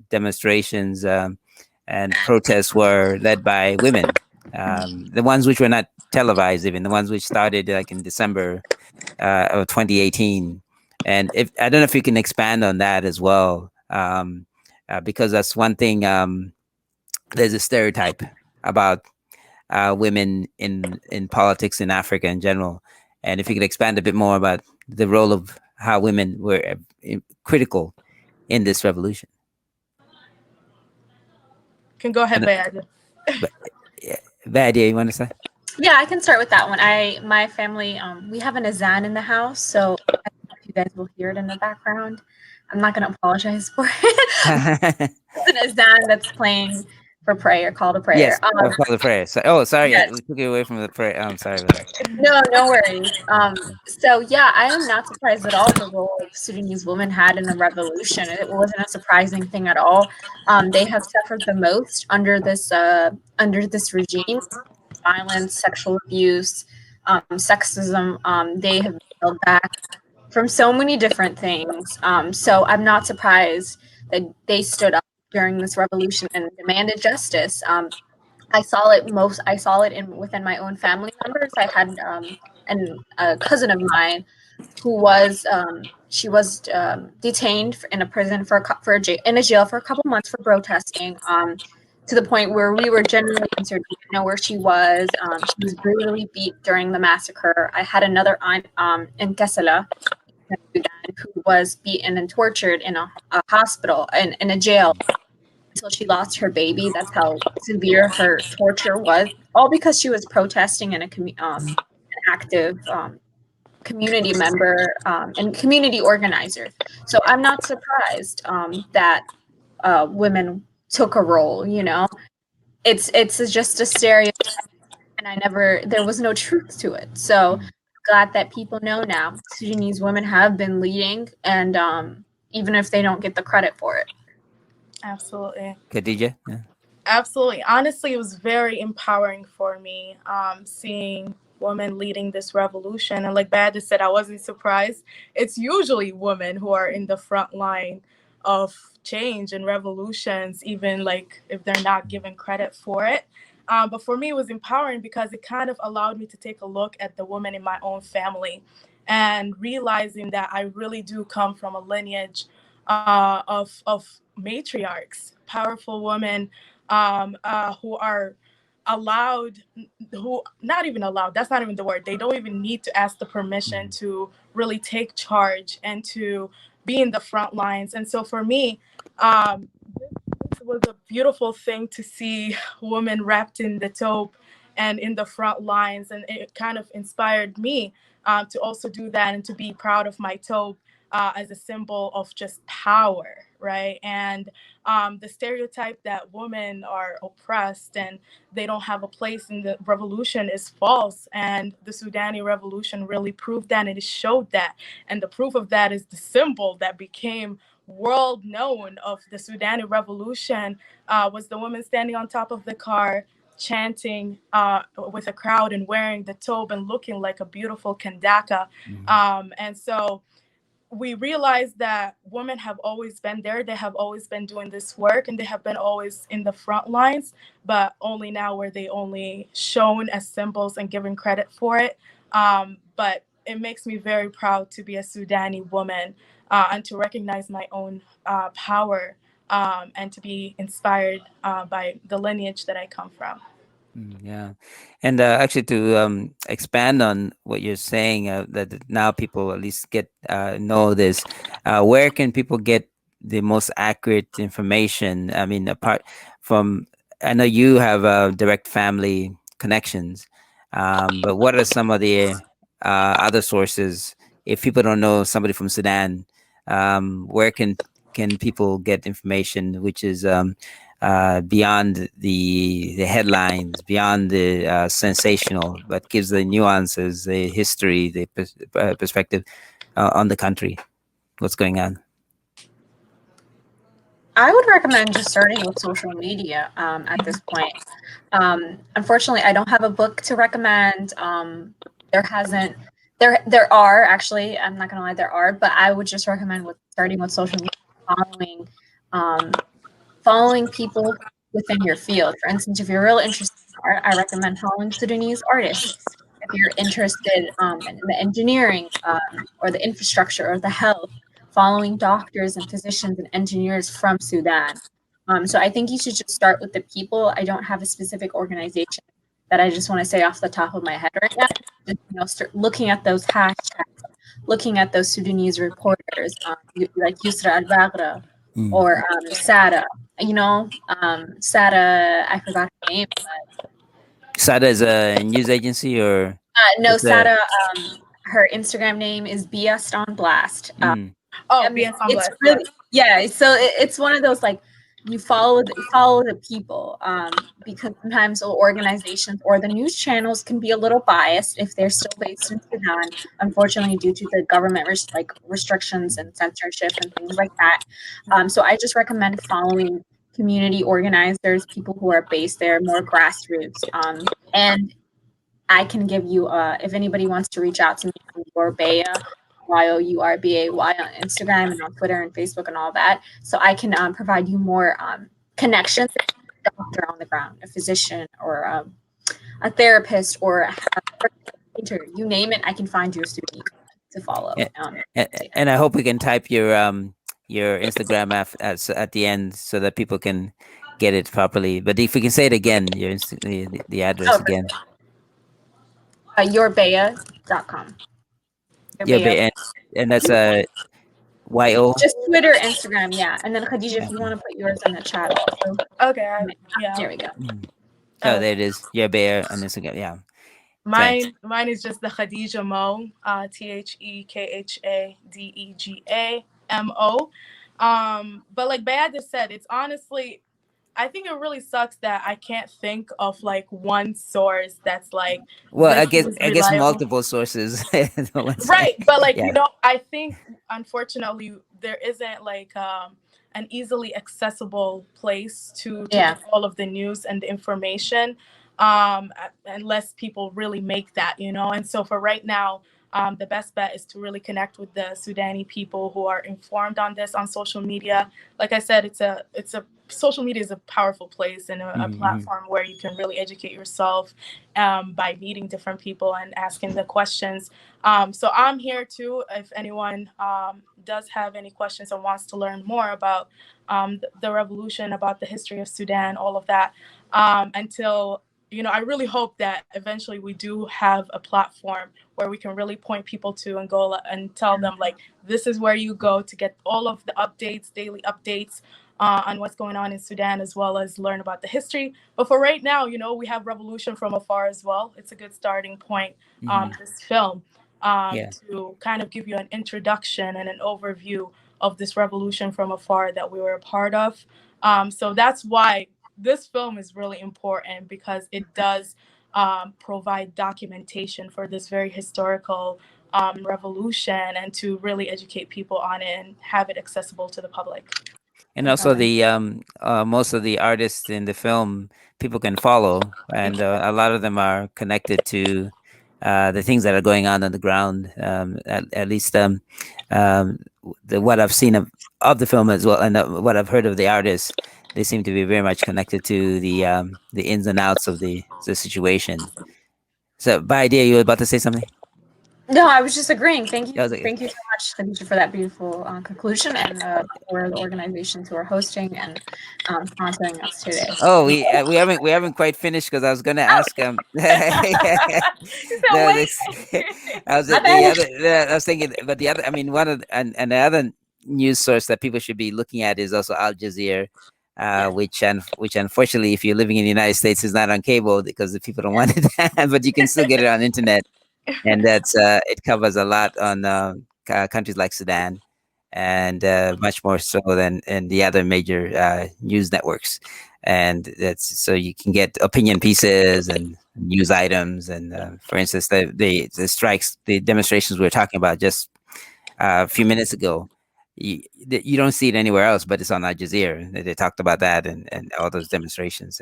demonstrations and protests were led by women. The ones which were not televised, even the ones which started like in December of 2018. And if I don't know if you can expand on that as well, because that's one thing. There's a stereotype about women in politics in Africa in general, and if you could expand a bit more about the role of how women were critical in this revolution. Can go ahead, Bayadir. Bayadir, you want to say? Yeah, I can start with that one. My family, we have an azan in the house, so I don't know if you guys will hear it in the background. I'm not going to apologize for it. It's an azan that's playing for prayer, call to prayer. Yes, call to prayer. So, sorry, yes. we took it away from the prayer. I'm sorry about that. No worries. So yeah, I am not surprised at all the role Sudanese women had in the revolution. It wasn't a surprising thing at all. They have suffered the most under this regime. Violence, sexual abuse, sexism. They have been held back from so many different things. So I'm not surprised that they stood up during this revolution and demanded justice. I saw it within my own family members. I had a cousin of mine who was detained in a prison in a jail for a couple months for protesting. To the point where we were genuinely concerned. We didn't know where she was. She was brutally beat during the massacre. I had another aunt in Kassala, who was beaten and tortured in a hospital, in a jail, until she lost her baby. That's how severe her torture was, all because she was protesting and an active community member and community organizer. So I'm not surprised that women took a role. It's just a stereotype, and there was no truth to it. So glad that people know now Sudanese women have been leading, and even if they don't get the credit for it. Absolutely. Khadija? Yeah. Absolutely. Honestly, it was very empowering for me seeing women leading this revolution. And like Bayadir said, I wasn't surprised. It's usually women who are in the front line of change and revolutions, even like if they're not given credit for it. But for me, it was empowering because it kind of allowed me to take a look at the women in my own family and realizing that I really do come from a lineage of matriarchs, powerful women who are not even allowed, that's not even the word. They don't even need to ask the permission to really take charge and to be in the front lines. And so for me, this was a beautiful thing to see women wrapped in the taupe and in the front lines. And it kind of inspired me to also do that and to be proud of my taupe as a symbol of just power, right? And the stereotype that women are oppressed and they don't have a place in the revolution is false. And the Sudani revolution really proved that, and it showed that. And the proof of that is the symbol that became world known of the Sudani revolution was the woman standing on top of the car, chanting with a crowd and wearing the tobe and looking like a beautiful kandaka. And so we realized that women have always been there. They have always been doing this work, and they have been always in the front lines, but only now were they only shown as symbols and given credit for it. But it makes me very proud to be a Sudani woman and to recognize my own power and to be inspired by the lineage that I come from. Yeah, and actually to expand on what you're saying, that now people at least get know this. Where can people get the most accurate information? I mean, apart from, I know you have direct family connections, but what are some of the other sources? If people don't know somebody from Sudan, where can people get information which is beyond the headlines, beyond the sensational, but gives the nuances, the history, the perspective on the country, what's going on? I would recommend just starting with social media at this point. Unfortunately, I don't have a book to recommend. There are actually, I'm not gonna lie, there are, but I would just recommend starting with social media, following people within your field. For instance, if you're real interested in art, I recommend following Sudanese artists. If you're interested in the engineering or the infrastructure or the health, following doctors and physicians and engineers from Sudan. So I think you should just start with the people. I don't have a specific organization that I just want to say off the top of my head right now. Just, start looking at those hashtags, looking at those Sudanese reporters, like Yusra Al-Baghra or Sada. Sada, I forgot her name. Sada is a news agency, or no, Sada. Her Instagram name is BS on Blast. BS on Blast. Really, yeah. So it's one of those, like, you follow the people, because sometimes organizations or the news channels can be a little biased if they're still based in Sudan, unfortunately, due to the government restrictions and censorship and things like that. So I just recommend following community organizers, people who are based there, more grassroots. And I can give you, if anybody wants to reach out to me, Yourbaya, Yourbay on Instagram and on Twitter and Facebook and all that. So I can provide you more connections, a doctor on the ground, a physician, or a therapist, or a painter, you name it, I can find you a student to follow. And I hope we can type your Instagram at the end so that people can get it properly. But if we can say it again, the address again. Yourbaya.com. Yourbaya, and that's a YO. Just Twitter, Instagram, yeah. And then Khadija, if you want to put yours in the chat also. Okay, yeah. There we go. Oh, there it is. Yourbaya on Instagram, yeah. Mine is just the Khadija Mo, TheKhadegamo. But like Bayadir said, it's honestly, I think it really sucks that I can't think of like one source that's like. Well, I guess multiple sources. Right, but like, yeah. I think unfortunately there isn't like an easily accessible place to get all of the news and the information, unless people really make that, And so for right now, the best bet is to really connect with the Sudani people who are informed on this on social media. Like I said, social media is a powerful place and a platform where you can really educate yourself by meeting different people and asking the questions. So I'm here too, if anyone does have any questions or wants to learn more about the revolution, about the history of Sudan, all of that, until I really hope that eventually we do have a platform where we can really point people to and go and tell them, like, this is where you go to get all of the updates, daily updates on what's going on in Sudan, as well as learn about the history. But for right now, we have Revolution from Afar as well. It's a good starting point, this film, to kind of give you an introduction and an overview of this revolution from afar that we were a part of. So that's why this film is really important, because it does provide documentation for this very historical revolution, and to really educate people on it and have it accessible to the public. And also the most of the artists in the film people can follow, and a lot of them are connected to the things that are going on the ground. At least what I've seen of the film as well, and what I've heard of the artists, they seem to be very much connected to the ins and outs of the situation. So, Bayadir, you were about to say something? No, I was just agreeing. Thank you. Thank you so much, Khadija, for that beautiful conclusion, and for the organizations who are hosting and sponsoring us today. Oh, we haven't quite finished, because I was going to ask I was thinking, but the other, one of and the other news source that people should be looking at is also Al Jazeera, which unfortunately, if you're living in the United States, is not on cable because the people don't want it, but you can still get it on internet. And that's it covers a lot on countries like Sudan, and much more so than in the other major news networks. and that's so you can get opinion pieces and news items. And for instance, the strikes, the demonstrations we were talking about just a few minutes ago, you don't see it anywhere else, but it's on Al Jazeera. They talked about that and all those demonstrations.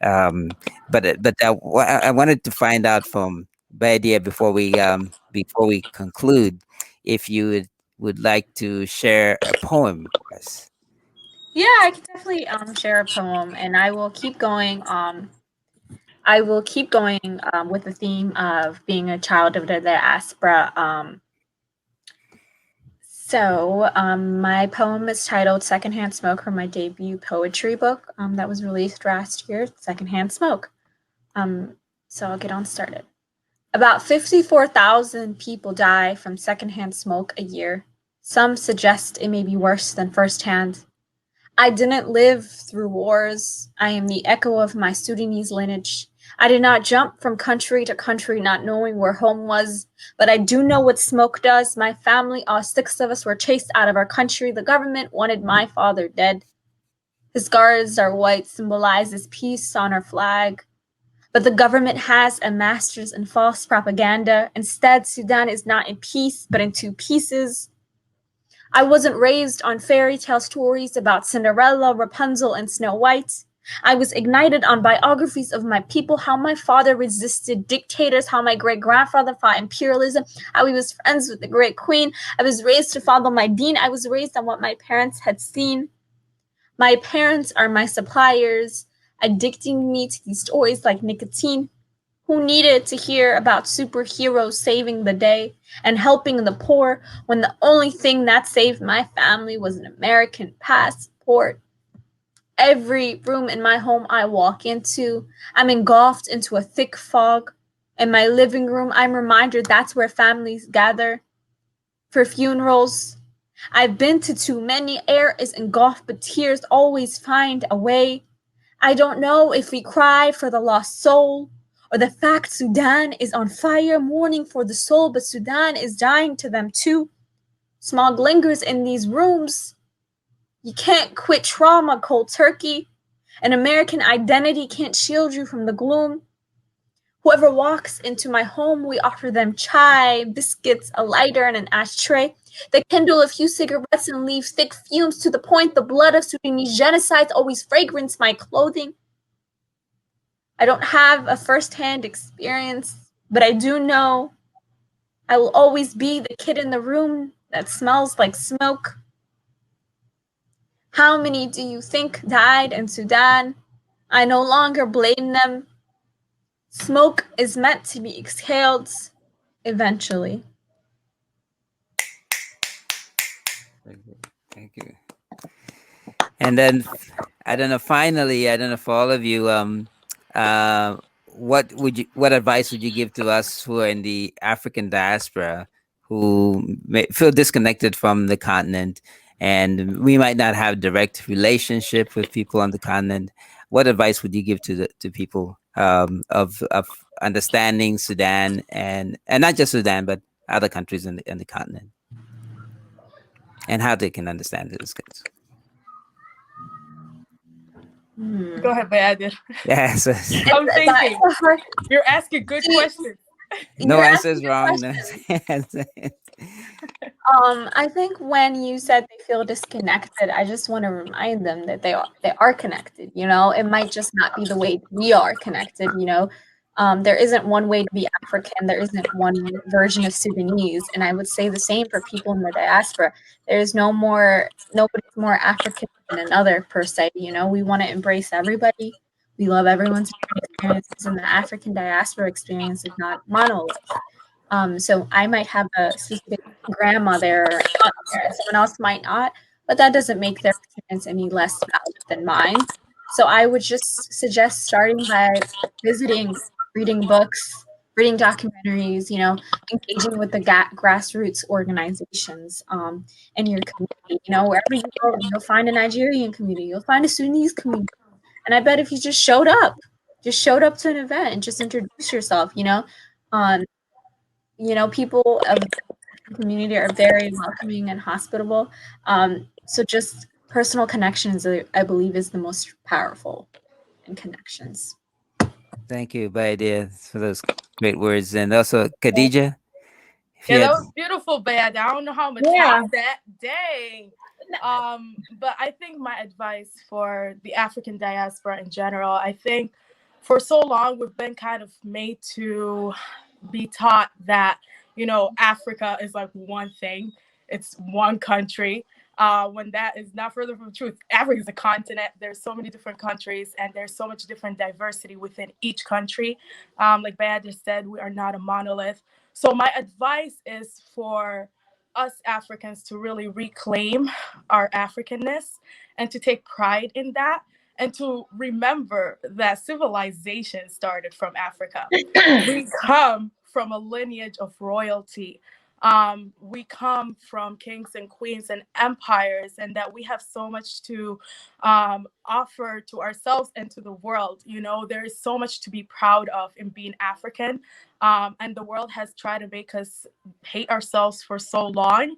And but I wanted to find out from Bayadir before we conclude, if you would like to share a poem with us. Yeah, I can definitely share a poem, and I will keep going. With the theme of being a child of the diaspora. So my poem is titled Secondhand Smoke, from my debut poetry book that was released last year, Secondhand Smoke. So I'll get on started. About 54,000 people die from secondhand smoke a year. Some suggest it may be worse than firsthand. I didn't live through wars. I am the echo of my Sudanese lineage. I did not jump from country to country not knowing where home was, but I do know what smoke does. My family, all 6 of us, were chased out of our country. The government wanted my father dead. His scars are white, symbolizes peace on our flag. But the government has a master's in false propaganda. Instead, Sudan is not in peace, but in 2 pieces. I wasn't raised on fairy tale stories about Cinderella, Rapunzel, and Snow White. I was ignited on biographies of my people, how my father resisted dictators, how my great-grandfather fought imperialism, how he was friends with the great queen. I was raised to follow my deen. I was raised on what my parents had seen. My parents are my suppliers, addicting me to these toys like nicotine. Who needed to hear about superheroes saving the day and helping the poor when the only thing that saved my family was an American passport? Every room in my home I walk into, I'm engulfed into a thick fog. In my living room, I'm reminded that's where families gather for funerals. I've been to too many. Air is engulfed, but tears always find a way. I don't know if we cry for the lost soul or the fact Sudan is on fire, mourning for the soul, but Sudan is dying to them too. Smog lingers in these rooms. You can't quit trauma cold turkey. An American identity can't shield you from the gloom. Whoever walks into my home, we offer them chai, biscuits, a lighter, and an ashtray. They kindle a few cigarettes and leave thick fumes, to the point the blood of Sudanese genocides always fragrance my clothing. I don't have a first-hand experience, but I do know I will always be the kid in the room that smells like smoke. How many do you think died in Sudan? I no longer blame them. Smoke is meant to be exhaled eventually. Thank you. And then, finally, I don't know, for all of you, what advice would you give to us who are in the African diaspora, who may feel disconnected from the continent, and we might not have direct relationship with people on the continent? What advice would you give to people of understanding Sudan, and not just Sudan, but other countries in the continent, and how they can understand this? Go ahead, Bayadir. Yes. I'm thinking. You're asking good questions. No answer is wrong. No. I think when you said they feel disconnected, I just want to remind them that they are connected. You know, it might just not be the way we are connected. You know, there isn't one way to be African. There isn't one version of Sudanese, and I would say the same for people in the diaspora. There's nobody's more African than another per se. You know, we want to embrace everybody. We love everyone's experiences, and the African diaspora experience is not monolith. So I might have a specific grandmother, or someone else might not, but that doesn't make their experience any less valid than mine. So I would just suggest starting by visiting, reading books, reading documentaries, you know, engaging with the grassroots organizations in your community. You know, wherever you go, you'll find a Nigerian community, you'll find a Sudanese community. And I bet if you just showed up to an event and just introduce yourself, you know, people of the community are very welcoming and hospitable. So just personal connections, I believe, is the most powerful in connections. Thank you, Bayadir, for those great words. And also, Khadija. Yeah, that was beautiful, Bayad. I don't know how I'm gonna top that. Dang. But I think my advice for the African diaspora in general, I think for so long we've been kind of made to be taught that, you know, Africa is like one thing. It's one country. When that is not further from the truth. Africa is a continent. There's so many different countries, and there's so much different diversity within each country. Like Bayadir said, we are not a monolith. So my advice is for us Africans to really reclaim our Africanness and to take pride in that, and to remember that civilization started from Africa. We come from a lineage of royalty. We come from kings and queens and empires, and that we have so much to offer to ourselves and to the world. You know, there is so much to be proud of in being African, and the world has tried to make us hate ourselves for so long.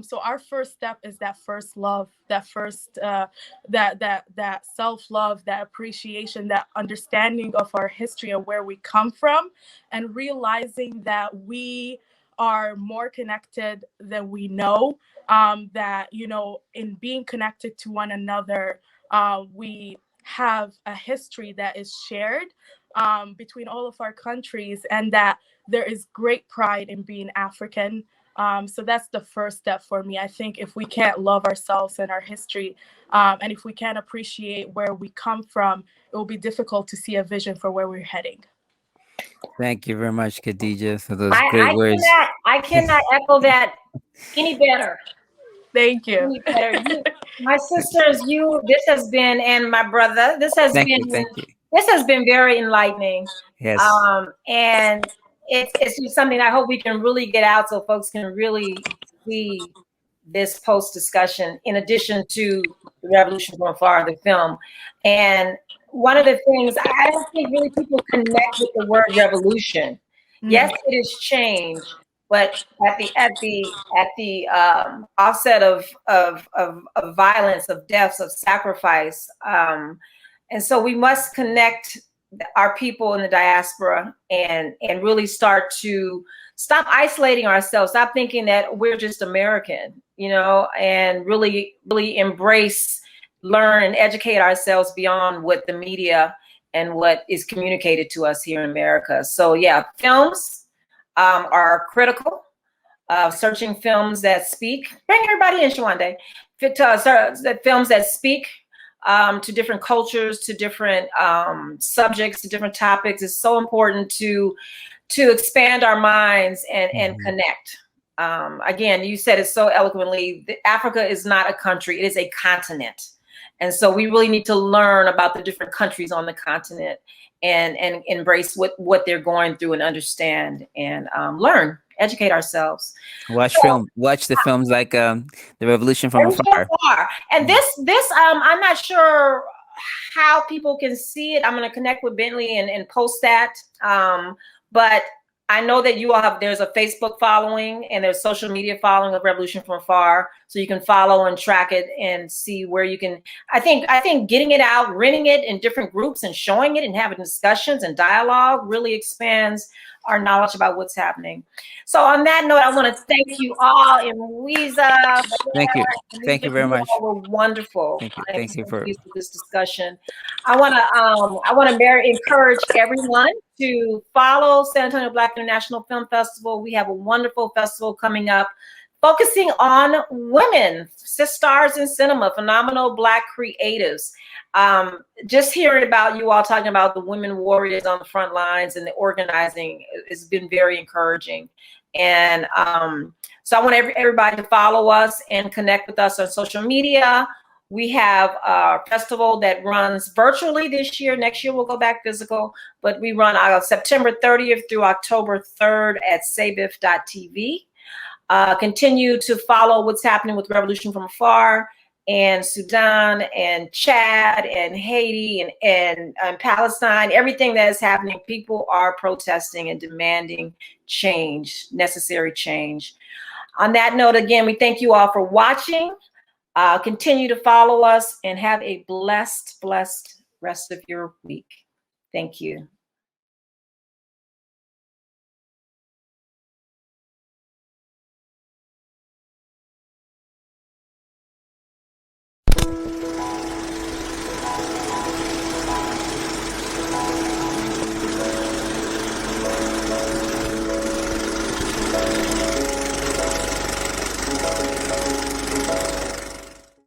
So our first step is that first love, that first that self-love, that appreciation, that understanding of our history and where we come from, and realizing that we are more connected than we know, that, you know, in being connected to one another, we have a history that is shared between all of our countries, and that there is great pride in being African. So that's the first step for me. I think if we can't love ourselves and our history, and if we can't appreciate where we come from, it will be difficult to see a vision for where we're heading. Thank you very much, Khadija, for those great words. I cannot echo that any better. Thank you. Any better. My sisters, this has been, and my brother, this has been very enlightening. Yes. And it's just something I hope we can really get out so folks can really see this post discussion, in addition to the Revolution from Afar, the film. And one of the things, I don't think really people connect with the word revolution. Mm-hmm. Yes, it is change, but at the offset of violence, of deaths, of sacrifice, and so we must connect our people in the diaspora and really start to stop isolating ourselves, stop thinking that we're just American, you know, and really embrace, learn, and educate ourselves beyond what the media and what is communicated to us here in America. So yeah, films are critical. Searching films that speak. Bring everybody in, Shawande. Films that speak to different cultures, to different subjects, to different topics is so important to expand our minds and connect. Again, you said it so eloquently. Africa is not a country; it is a continent. And so we really need to learn about the different countries on the continent and embrace what they're going through and understand and learn, educate ourselves. Watch the films like The Revolution from Afar. And this I'm not sure how people can see it. I'm going to connect with Bentley and post that. But I know that you all there's a Facebook following and there's social media following of Revolution from Afar. So you can follow and track it and see where you can, I think getting it out, renting it in different groups and showing it and having discussions and dialogue really expands our knowledge about what's happening. So on that note, I want to thank you all, and Mwiza. Thank you very much. You all were wonderful. Thank you for this discussion. I want to encourage everyone to follow San Antonio Black International Film Festival. We have a wonderful festival coming up, focusing on women, stars in cinema, phenomenal Black creatives. Just hearing about you all talking about the women warriors on the front lines and the organizing has been very encouraging. And so I want everybody to follow us and connect with us on social media. We have a festival that runs virtually this year. Next year we'll go back physical, but we run September 30th through October 3rd at SABIFF.tv. Continue to follow what's happening with Revolution from Afar and Sudan and Chad and Haiti and Palestine. Everything that is happening, people are protesting and demanding change, necessary change. On that note, again, we thank you all for watching. Continue to follow us and have a blessed rest of your week. Thank you.